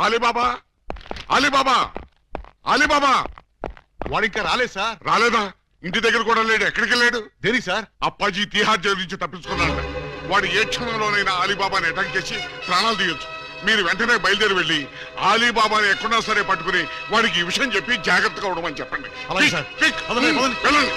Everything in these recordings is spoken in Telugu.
అలీబాబా అలీబాబా అలీబాబా వాడు ఇంకా రాలేదు సార్. రాలేదా? ఇంటి దగ్గర కూడా లేడు. ఎక్కడికి వెళ్ళాడు? దేనికి సార్? అప్పాజీ తిహార్ జైలు నుంచి తప్పించుకున్నాడు. వాడు ఏ క్షణంలోనైనా అలీబాబాని అటాక్ చేసి ప్రాణాలు తీయొచ్చు. మీరు వెంటనే బయలుదేరి వెళ్ళి అలీబాబాని ఎక్కడా సరే పట్టుకుని వాడికి ఈ విషయం చెప్పి జాగ్రత్తగా ఉండమని చెప్పండి. అలాగే సార్. వెళ్ళండి.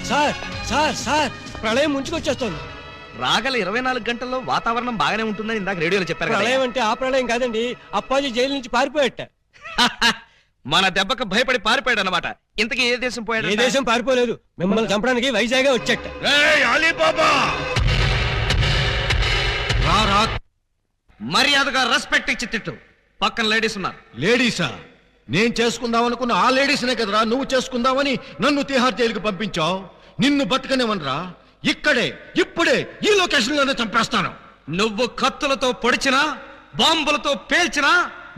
సార్ సార్ సార్ ప్రళయం ముంచుకొచ్చేస్తోంది. రాగల 24 గంటల్లో వాతావరణం బాగానే ఉంటుందని ఇందాక రేడియోలో చెప్పారు కదా. ప్రళయం అంటే ఆ ప్రళయం కాదండి, అప్పాజీ జైలు నుంచి పారిపోయట. మన దెబ్బకు భయపడి పారిపోయాడు అనమాట. ఇంతకీ ఏ దేశం పోయాడు? ఏ దేశం పారిపోలేదు, మిమ్మల్ని చంపడానికి వైజాగ్ వచ్చేట. అలీబాబా మర్యాదగా రెస్పెక్ట్ ఇచ్చి తిట్టు. పక్కన లేడీస్ ఉన్నారు. లేడీసా? నేను చేసుకుందాం అనుకున్న ఆ లేడీస్నే కదరా నువ్వు చేసుకుందామని నన్ను తిహార్ జైలుకి పంపించావు. నిన్ను బతకనివనరా, ఇక్కడే ఇప్పుడే ఈ లొకేషన్ లోనే చంపేస్తాను. నువ్వు కత్తులతో పొడిచినా బాంబులతో పేల్చినా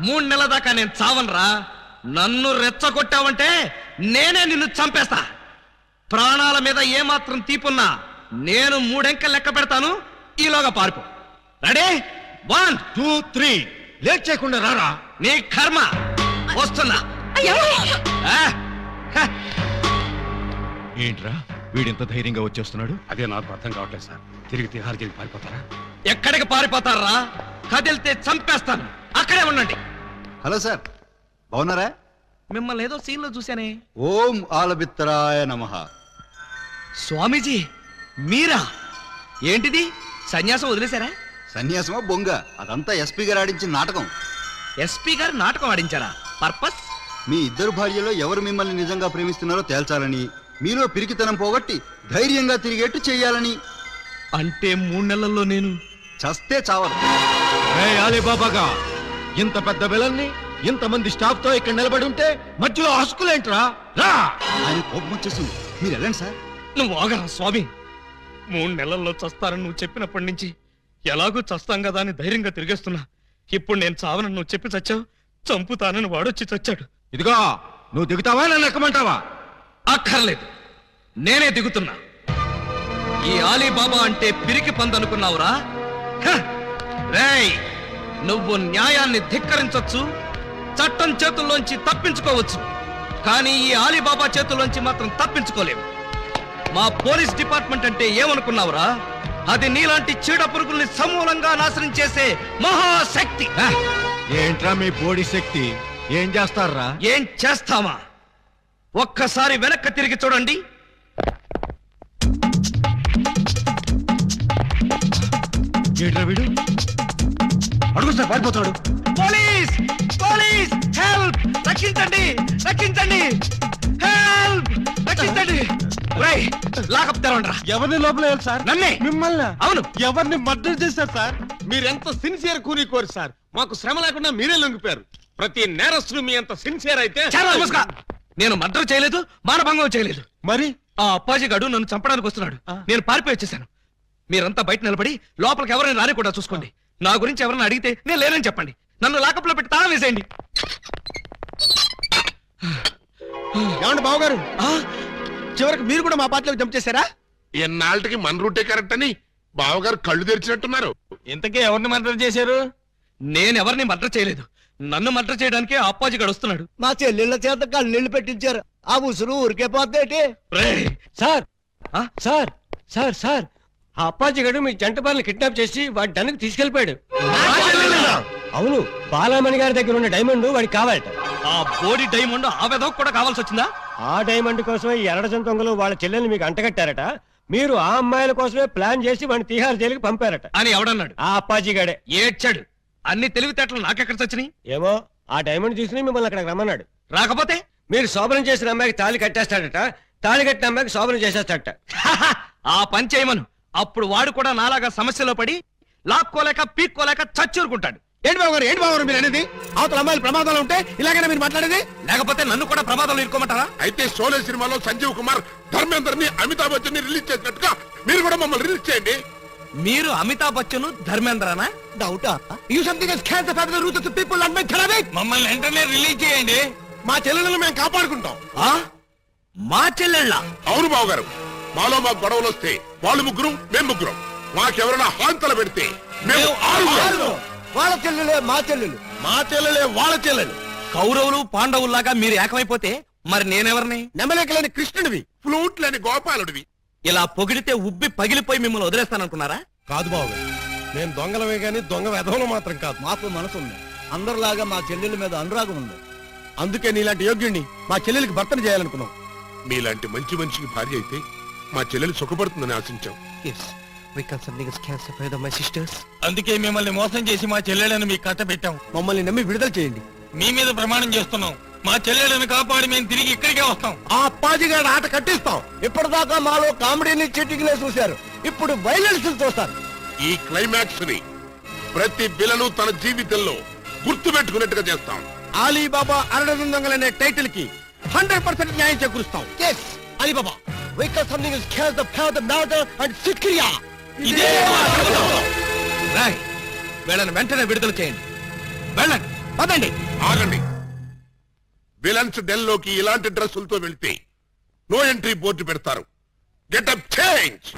3 నెలల దాకా నేను చావనరా. నన్ను రెచ్చగొట్టావంటే నేనే నిన్ను చంపేస్తా. ప్రాణాల మీద ఏమాత్రం తీపున్నా నేను 3 అంకెలు లెక్క పెడతాను. ఈలోగా పారిపో. రెడీ? 1 2 3 లేట్ చేయకుండా రారా. నీ కర్మ. వస్తున్నా. ఏంట్రా వీడింత ధైర్యంగా వచ్చేస్తున్నాడు? అదే నాకు అర్థం కావట్లేదు సార్. తిరిగి తిహార్ జైలు పారిపోతారా? ఎక్కడికి పారిపోతారా? కదిలితే చంపేస్తాను. అక్కడే ఉండండి. హలో సార్, బాగున్నారా? మిమ్మల్ని ఏదో సీన్ లో చూశానే. ఓం ఆలబిత్తరాయ నమః. స్వామీజీ మీరా? ఏంటిది, సన్యాసం వదిలేశారా? సన్యాసమా బొంగ, అదంతా ఎస్పీ గారు ఆడించిన నాటకం. ఎస్పీ గారు నాటకం ఆడించారా? పర్పస్? మీ ఇద్దరు భార్యలో ఎవరు మిమ్మల్ని నిజంగా ప్రేమిస్తున్నారో తేల్చాలని, మీలో పిరికితనం పోగొట్టి ధైర్యంగా తిరిగేట్టు చెయ్యాలని. అంటే 3 నెలల్లో నేను చస్తే చావరు. అలీబాబాగా ఇంత పెద్ద విలన్ని ఇంతమంది స్టాఫ్ తో ఇక్కడ నిలబడి ఉంటే మధ్యలో హస్కులేంట్రా? రా. ఆయన కోపం వచ్చేసింది, మీరు వెళ్ళండి సార్. నువ్వు ఆగరా స్వామి. 3 నెలల్లో చస్తానని నువ్వు చెప్పినప్పటి నుంచి ఎలాగూ చస్తాం కదా అని ధైర్యంగా తిరిగేస్తున్నా. ఇప్పుడు నేను చావనని నువ్వు చెప్పి చచ్చావు, చంపుతానని వాడొచ్చి చచ్చాడు. ఇదిగో నువ్వు దిగుతావా నన్ను ఎక్కమంటావా? అక్కర్లేదు, నేనే దిగుతున్నా. ఈ అలీబాబా అంటే పిరికి పందనుకున్నావురా? రేయ్, నువ్వు న్యాయాన్ని ధిక్కరించొచ్చు, చట్టం చేతుల్లోంచి తప్పించుకోవచ్చు, కానీ ఈ అలీబాబా చేతుల్లోంచి మాత్రం తప్పించుకోలేవు. మా పోలీస్ డిపార్ట్మెంట్ అంటే ఏమనుకున్నావురా? అది నీలాంటి చీడ పురుగుల్ని సమూలంగా నాశనం చేసే మహాశక్తి. ఏంట్రా మీ బోడి శక్తి? ఏం చేస్తారా? ఏం చేస్తావా? ఒక్కసారి వెనక్కి తిరిగి చూడండి. ఏంట్రా వీడు? అడుగు సార్, పారిపోతాడు. Police police help! రక్షించండి రక్షించండి! హెల్ప్! రక్షించండి! రేయ్, లాకప్ తెరవండిరా. ఎవరిని లోపల వేయాలి సార్? నన్నే. మిమ్మల్ని? అవును. ఎవరిని మర్డర్ చేశారు సార్? మీరెంత సిన్సియర్ కూని సార్. మాకు శ్రమ లేకుండా మీరే లొంగిపోయారు. ప్రతి నేరస్తుడు మీ అంత సిన్సియర్ అయితే. చాలా నమస్కారం. నేను మర్డర్ చేయలేదు, మానభంగం చేయలేదు. మరి ఆ అప్పాజీ గడు నన్ను చంపడానికి వస్తున్నాడు. నేను పారిపోయి వచ్చేసాను. మీరంతా బయట నిలబడి లోపలికి ఎవరైనా రాని కూడా చూసుకోండి. నా గురించి ఎవరైనా అడిగితే నేను లేనని చెప్పండి. నన్ను లాకప్ లో పెట్టి తాళం వేసేయండి. ఏమండి బావగారు, చివరికి మీరు కూడా మా పార్టీలోకి జంప్ చేశారా? ఎన్నాళ్ళకి మన రూటే కరెక్ట్ అని బావగారు కళ్ళు తెరిచినట్టున్నారు. ఇంతకీ ఎవరిని మర్డర్ చేశారు? నేనెవరిని మర్డర్ చేయలేదు. నన్ను మర్డర్ చేయడానికి ఆ అప్పాజీ గడు వస్తున్నాడు. మా చెల్లెళ్ళ చేత కళ్ళీళ్లు పెట్టించారు. ఆ ఉసురు ఊరికే పోతే. సార్ సార్ సార్ సార్ ఆ అప్పాజీ గడు మీ జంట బాలను కిడ్నాప్ చేసి వాడి డన్నుకు తీసుకెళ్లిపోయాడు. అవును, బాలామణి గారి దగ్గర ఉన్న డైమండ్ వాడికి కావాలట. ఆ బోడి డైమండ్ ఆ వెధవకు కూడా కావాల్సి వచ్చిందా? ఆ డైమండ్ కోసమే ఈ ఎరడజన్ దొంగలు వాళ్ళ చెల్లెల్ని మీకు అంటగట్టారట. మీరు ఆ అమ్మాయిల కోసమే ప్లాన్ చేసి వాడిని తిహార్ జైలుకి పంపారట అని ఎవడన్నాడు? ఆ అప్పాజీ గడే. ఏడ్చాడు. అన్ని తెలివితేటలు నాకెక్కడ చచ్చినాయి? ఏమో, ఆ డైమండ్ తీసుకుని మిమ్మల్ని అక్కడికి రమ్మన్నాడు. రాకపోతే మీరు శోభనం చేసిన అమ్మాయికి తాళి కట్టేస్తాడట, తాళి కట్టిన అమ్మాయికి శోభనం చేసేస్తాడట. ఆ పని చేయమను. అప్పుడు వాడు కూడా నాలాగా సమస్యలో పడి లాక్కోలేక పీక్కోలేక చచ్చూరుకుంటాడు. ఏంటి బాబు గారు మీరు అనేది? అవతల అమ్మాయిలు ప్రమాదంలో ఉంటే ఇలాగైనా మీరు మాట్లాడేది? లేకపోతే నన్ను కూడా ప్రమాదంలో ఇరుకోమంటారా? అయితే షోలే సినిమాలో సంజీవ్ కుమార్ ధర్మేందర్ ని అమితాబ్ బచ్చన్ ని రిలీజ్ చేసినట్టుగా మీరు కూడా మమ్మల్ని రిలీజ్ చేయండి. మీరు అమితాబ్ బచ్చన్ ధర్మేంద్రనా? డౌటా? You something is can the fact the root of the people and my therapy. మమ్మల్ని వెంటనే రిలీజ్ చేయండి. మా చెల్లెలను మేము కాపాడుకుంటాం. ఆ? మా చెల్లెళ్ళ? అవును బాబు గారు, మాలో మాకు గొడవలు వస్తే వాళ్ళు ముగ్గురు మేము ముగ్గురం, మాకెవరైనా హాంతలు పెడితే మేము ఆరుగురం. వాళ్ళ చెల్లెలే మా చెల్లెలు, మా చెల్లెలే వాళ్ళ చెల్లెలు. కౌరవులు పాండవుల్లాగా మీరు ఏకమైపోతే మరి నేనెవరిని? నెమలేకలేని కృష్ణుడివి. ఫ్లూట్ లేని గోపాలుడివి. ఇలా పొగిడితే ఉబ్బి పగిలిపోయి మిమ్మల్ని వదిలేస్తాననుకున్నారా? కాదు బాబు, మేము దొంగలమే గాని దొంగ వెధవలు మాత్రం కాదు. మాకు మనసు ఉంది, అందరిలాగా మా చెల్లెల మీద అనురాగం ఉంది. అందుకే నీలాంటి యోగ్యుడిని మా చెల్లెలికి భర్తను చేయాలనుకున్నాం. మీలాంటి మంచి మనిషికి భార్య అయితే మా చెల్లెలు సుఖపడుతుందని ఆశించాం. అందుకే మిమ్మల్ని మోసం చేసి మా చెల్లెళ్ళని మీకు కట్టబెట్టాం. మమ్మల్ని నమ్మి విడుదల చేయండి. మీ మీద ప్రమాణం చేస్తున్నాం, మా చెల్లెళ్ళని కాపాడి మేము తిరిగి ఇక్కడికే వస్తాం. ఆ అప్పాజిగాడి ఆట కట్టిస్తాం. ఇప్పటిదాకా మాలో కామెడీని చీటింగ్లే చూశారు, ఇప్పుడు వైలెన్స్ చూస్తారు. ఈ క్లైమాక్స్ ని ప్రతి విలను తన జీవితంలో గుర్తు పెట్టుకున్నట్టుగా చేస్తాం. అలీబాబా అరడజన దొంగలనే టైటిల్ కి 100% న్యాయం చేకూరుస్తాం. Yes, Alibaba. Because something is killed the path of murder and Sikriya. ఇదే మా శపథం. రాయ్, వీళ్ళని వెంటనే విడుదల చేయండి. వెళ్ళండి, పదండి. ఆగండి. విలన్స్ డెల్ లోకి ఇలాంటి డ్రెస్సులతో వెళ్తే నో ఎంట్రీ బోర్డు పెడతారు. Getup change.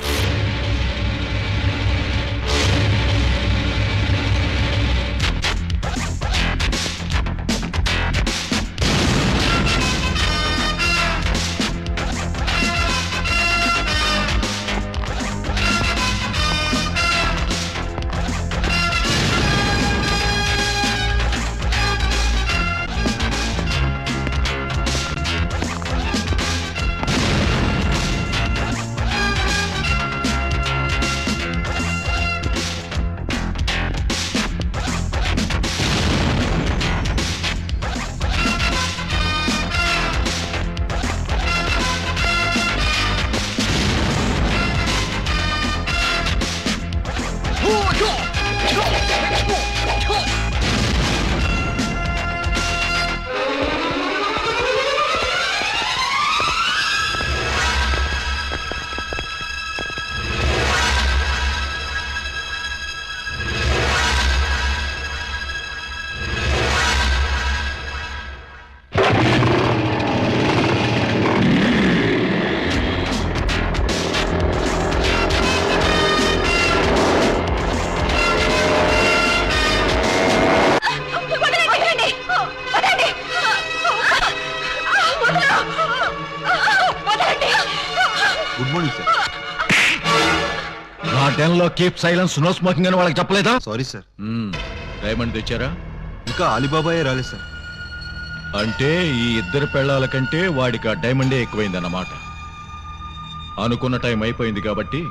Good morning sir. నా టెన్లో కీప్ సైలెన్స్, నో స్మోకింగ్ అని వాళ్ళకి చెప్పలేదా? Sorry sir. డైమండ్ తెచ్చారా? ఇంకా అలీబాబాయే రాలేదు సార్. అంటే ఈ ఇద్దరు పెళ్ళాల కంటే వాడికి ఆ డైమండే ఎక్కువైందన్నమాట. అనుకున్న టైం అయిపోయింది కాబట్టి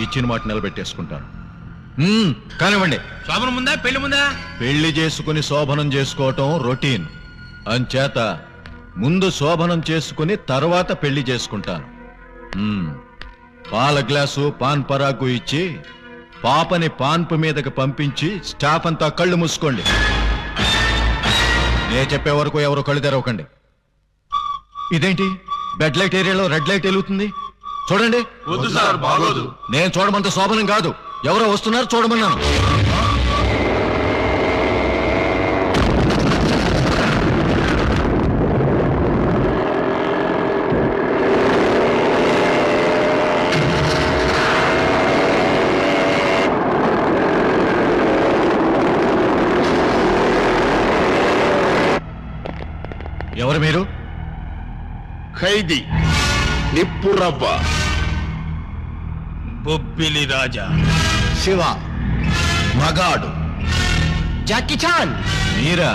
ఇచ్చిన మాట నిలబెట్టేసుకుంటాను. కానివ్వండి. శోభనం ముందా పెళ్లి ముందా? పెళ్లి చేసుకుని శోభనం చేసుకోవటం రొటీన్. అంచేత ముందు శోభనం చేసుకుని తర్వాత పెళ్లి చేసుకుంటాను. పాల గ్లాసు పాన్ పరాకు ఇచ్చి పాపని పాన్పు మీదకి పంపించి స్టాఫ్ అంతా కళ్ళు మూసుకోండి. నే చెప్పే వరకు ఎవరు కళ్ళు తెరవకండి. ఇదేంటి బెడ్ లైట్ ఏరియాలో రెడ్ లైట్ వెలుగుతుంది? చూడండి. వద్దు సార్, బాగోదు. నేను చూడమంత శోభనం కాదు, ఎవరో వస్తున్నారు చూడమన్నాను. ఎవరు మీరు? ఖైదీ నిప్పురవ్వ. బొబ్బిలి రాజా. శివ మగాడు. Jackie Chan. మీరా?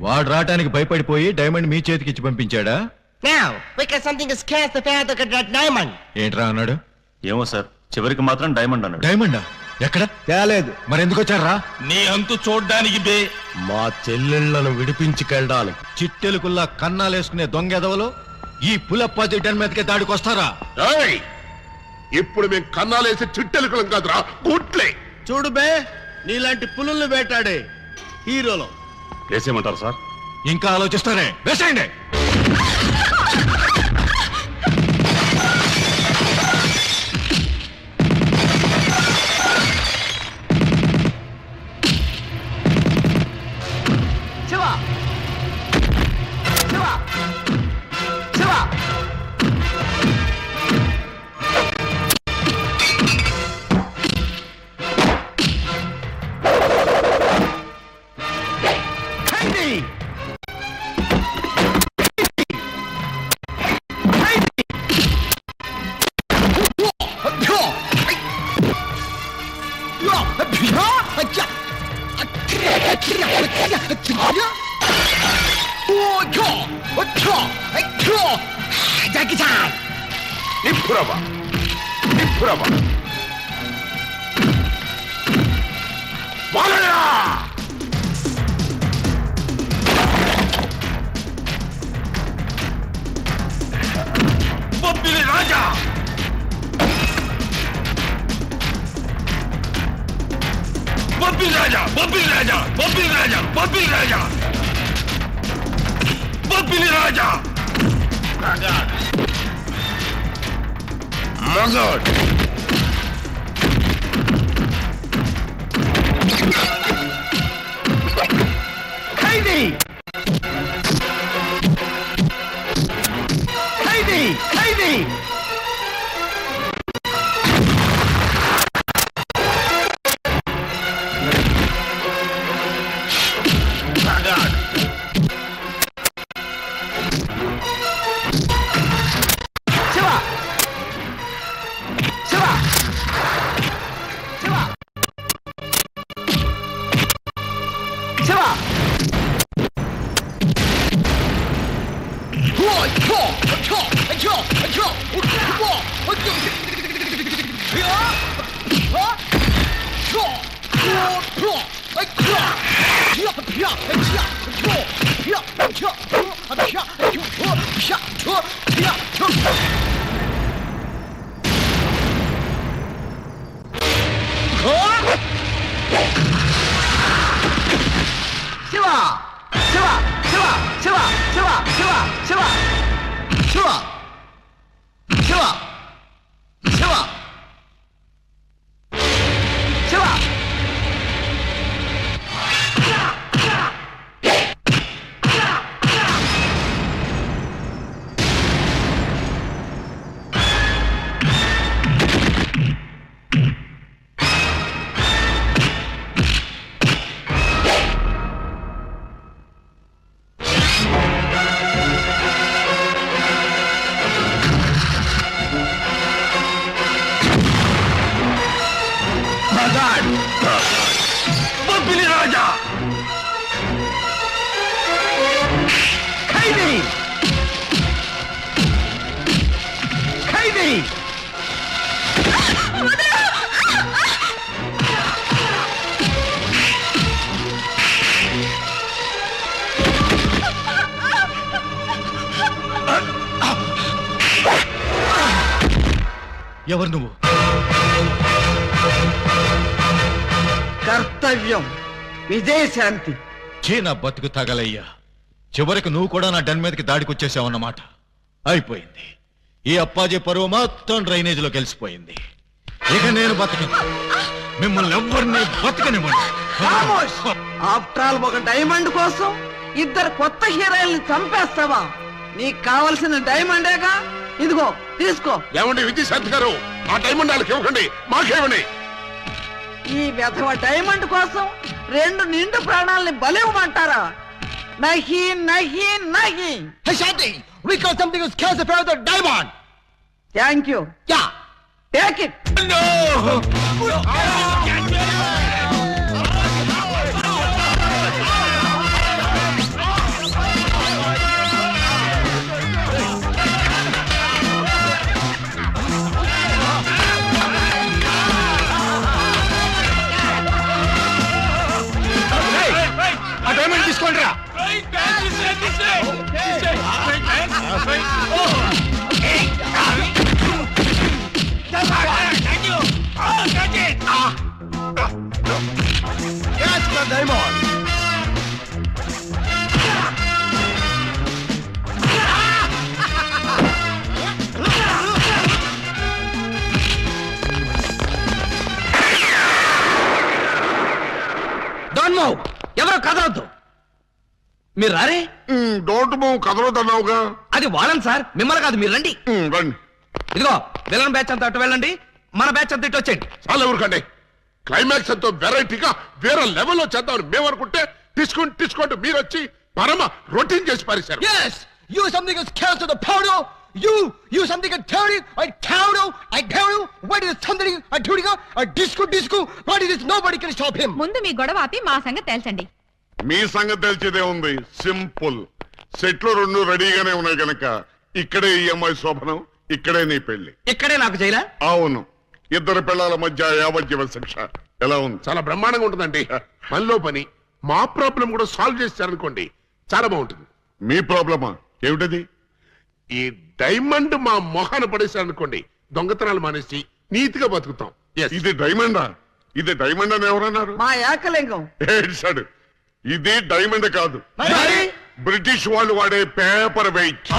వాడు రావటానికి భయపడిపోయి డైమండ్ మీ చేతికి ఇచ్చి పంపించాడా? Now, because something is cast the path of that diamond. ఏంట్రా అన్నాడు? ఏమో సార్, చివరికి మాత్రం డైమండ్ అన్నాడు. డైమండా? ఎక్కడ? తేలేదు. మరి ఎందుకు వచ్చారా? నీ అంతు చూడ్డానికి బే. మా చెల్లెళ్లను విడిపించుకెళ్ళడానికి చిట్టెలుకుల్లా కన్నాలేసుకునే దొంగెదవలు ఈ పులప్పాతి టెన్ మీదకే దాడికి వస్తారా? ఏయ్! ఇప్పుడు మేము కన్నాలేసి చిట్టెలుకలం కాదురా, గుట్లే. చూడు బే, నీలాంటి పులుల్ని వేటాడే హీరోలో. వేసేయమంటారు సార్? ఇంకా ఆలోచిస్తారే, వేసేయండి. ఎవరు నువ్వు? కర్తవ్యం, విజయశాంతి. నా బతుకు తగలయ్యా. చివరికి నువ్వు కూడా నా డన్ మీదకి దాడికి వచ్చేసావన్నమాట. అయిపోయింది. ఈ అప్పాజీ పరువు మొత్తం డ్రైనేజీలో కలిసిపోయింది. ఇక నేను బతకను. మిమ్మల్ని ఎవరిని బతకనివ్వండి. ఆఫ్టర్ ఆల్ ఒక డైమండ్ కోసం ఇద్దరు కొత్త హీరోయిల్ని చంపేస్తావా? నీకు కావలసిన డైమండేగా, ఇదిగో తీసుకో. ఏమండి విజయశాంతి గారు, ఆ డైమండ్ వాళ్ళకి ఇవ్వకండి, మాకేమండి. ఈ వెధవ డైమండ్ కోసం 2 నిండు ప్రాణాలని బలివ్వమంటారా? నహి నహి నహి. Hey Shanti, we got something that scares the fear of the diamond. Thank you. Yeah. Take it. ఆ డైమండ్ తీసుకోండి రా. Catch the diamond. మూవ్, ఎవరు కదలొద్దు. మీరు రారే. డోంట్ మూవ్, కదలొద్దన్నావుగా. అది వాళ్ళని సార్, మిమ్మల్ని కాదు, మీరు రండి. రండి. ఇదిగో విలన్ బ్యాచ్ అంతా అటు వెళ్ళండి, మన బ్యాచ్ అంతా ఇటు వచ్చేయండి. చాలా ఎవరికండి క్లైమాక్స్ ఎంతో వెరైటీగా వేరే లెవెల్లో చేద్దామని మేము అనుకుంటే తీసుకుంటూ మీరు వచ్చి పరమ రొటీన్ చేసి పారేశారు. Yes, you something is chaos to the powder. You something a theory, I counter, I tell you, what is something a theory, a disco, what is this? Nobody can stop him. ముందు మీ గొడవ ఆపి మా సంగతి తేల్చండి. మీ సంగతి తెలిసేదే ఉంది. సింపుల్. సెట్లు రెండు రెడీగానే ఉన్నాయి కనుక ఇక్కడే ఈ అమ్మాయి శోభనం, ఇక్కడే నీ పెళ్లి. ఇక్కడే నాకు చేయలే. అవును, ఇద్దరు పిల్లల మధ్య యావజ్జీవ శిక్ష. ఎలా ఉంది? చాలా బ్రహ్మాండంగా ఉంటుందండి. మనలో పని మా ప్రాబ్లం కూడా సాల్వ్ చేశారనుకోండి, చాలా బాగుంటుంది. మీ ప్రాబ్లమా ఏమిటది? ఈ డైమండ్ మా మొహాన పడేశారనుకోండి, దొంగతనాలు మానేసి నీతిగా బతుకుతాం. Yes. ఇది డైమండా? ఇది డైమండ్ అని ఎవరన్నారు? మా ఏకలింగం. ఏడ్చాడు. ఇది డైమండ్ కాదు, మరి? బ్రిటిష్ వాళ్ళు వాడే పేపర్ వెయిట్.